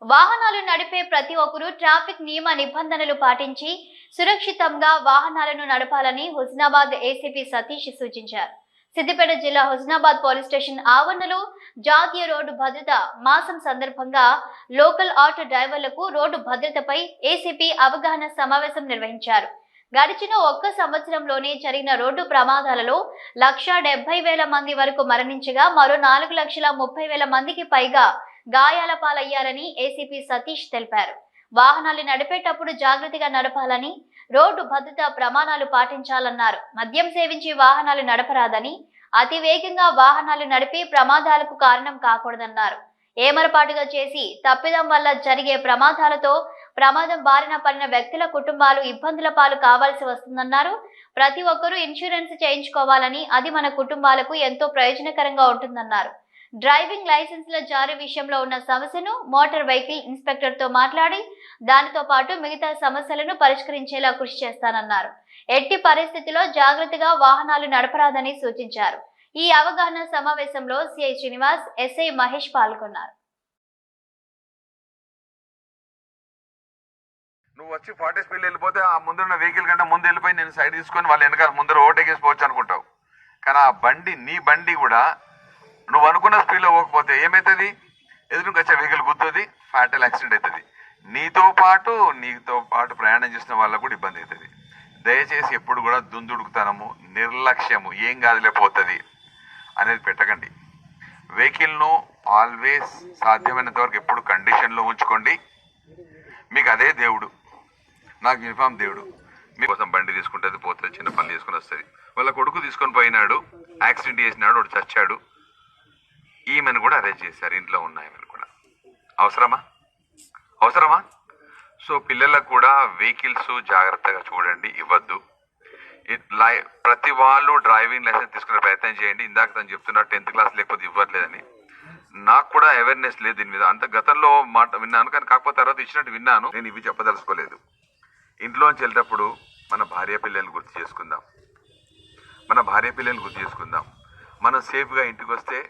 వాహనాలు నడిపే ప్రతి ఒక్కరూ ట్రాఫిక్ నియమ నిబంధనలు పాటించి సురక్షితంగా వాహనాలను నడపాలని హుస్నాబాద్ ఏసీపీ సతీష్ సూచించారు. సిద్దిపేట జిల్లా హుస్నాబాద్ పోలీస్ స్టేషన్ ఆవరణలో జాతీయ రోడ్డు భద్రత మాసం సందర్భంగా లోకల్ ఆటో డ్రైవర్లకు రోడ్డు భద్రతపై ఏసీపీ అవగాహన సమావేశం నిర్వహించారు. గడిచిన ఒక్క సంవత్సరంలోనే జరిగిన రోడ్డు ప్రమాదాలలో 1,70,000 మంది వరకు మరణించగా మరో 4,30,000 మందికి పైగా గాయాల పాలయ్యారని ఏసీపీ సతీష్ తెలిపారు. వాహనాలు నడిపేటప్పుడు జాగ్రత్తగా నడపాలని, రోడ్డు భద్రతా ప్రమాణాలు పాటించాలన్నారు. మద్యం సేవించి వాహనాలు నడపరాదని, అతి వేగంగా వాహనాలు నడిపి ప్రమాదాలకు కారణం కాకూడదన్నారు. ఏమరపాటుగా చేసి తప్పిదం వల్ల జరిగే ప్రమాదాలతో ప్రమాదం బారిన పడిన వ్యక్తుల కుటుంబాలు ఇబ్బందుల పాలు కావాల్సి వస్తుందన్నారు. ప్రతి ఒక్కరూ ఇన్సూరెన్స్ చేయించుకోవాలని, అది మన కుటుంబాలకు ఎంతో ప్రయోజనకరంగా ఉంటుందన్నారు. డ్రైవింగ్ లైసెన్సుల జారీ విషయంలో ఉన్న సమస్యను మోటార్ వెహికల్ ఇన్స్పెక్టర్ తో మాట్లాడి దానితో పాటు మిగతా సమస్యలను పరిష్కరించేలా కృషి చేస్తానన్నారు. ఎట్టి పరిస్థితిలో జాగ్రత్తగా వాహనాలు నడపరాదని సూచించారు. ఈ అవగాహన సమావేశంలో సిఐ శ్రీనివాస్, ఎస్ఐ మహేష్ పాల్గొన్నారు. నువ్వు వచ్చి 40 స్పీడ్ వెళ్ళిపోతే ఆ ముందున్న వెహికల్ కంటే ముందు వెళ్ళిపోయి నేను సైడ్ తీసుకొని వాళ్ళ వెనకాల ముందర ఓటేకేసిపోవచ్చు అనుకుంటావు. కానీ ఆ బండి నీ బండి కూడా నువ్వు అనుకున్న స్పీడ్లో పోకపోతే ఏమవుతుంది? ఎదురుకు వచ్చే వెహికల్ గుద్దుతుంది, ఫ్యాటల్ యాక్సిడెంట్ అవుతుంది. నీతో పాటు ప్రయాణం చేసిన వాళ్ళకు కూడా ఇబ్బంది అవుతుంది. దయచేసి ఎప్పుడు కూడా దుందుడుకుతనము, నిర్లక్ష్యము, ఏం కాదులేకపోతుంది అనేది పెట్టకండి. వెహికల్ను ఆల్వేస్ సాధ్యమైనంత వరకు ఎప్పుడు కండిషన్లో ఉంచుకోండి. మీకు అదే దేవుడు, నాకు యూనిఫామ్ దేవుడు. మీకోసం బండి తీసుకుంటుంది, పోతుంది, చిన్న పని తీసుకుని వస్తుంది. వాళ్ళ కొడుకు తీసుకొని పోయినాడు, యాక్సిడెంట్ చేసినాడు, వాడు చచ్చాడు. ఈమెను కూడా అరెస్ట్ చేశారు, ఇంట్లో ఉన్నాయని కూడా. అవసరమా? సో పిల్లలకు కూడా వెహికల్స్ జాగ్రత్తగా చూడండి, ఇవ్వద్దు. ప్రతి వాళ్ళు డ్రైవింగ్ లైసెన్స్ తీసుకునే ప్రయత్నం చేయండి. ఇందాక తను చెప్తున్నారు 10th క్లాస్ లేకపోతే ఇవ్వట్లేదని. నాకు కూడా అవేర్నెస్ లేదు దీని మీద. అంత గతంలో మాట విన్నాను, కానీ కాకపోతే తర్వాత ఇచ్చినట్టు విన్నాను. నేను ఇవి చెప్పదలుచుకోలేదు. ఇంట్లోంచి వెళ్ళేటప్పుడు మన భార్య పిల్లల్ని గుర్తు చేసుకుందాం. మనం సేఫ్గా ఇంటికి వస్తే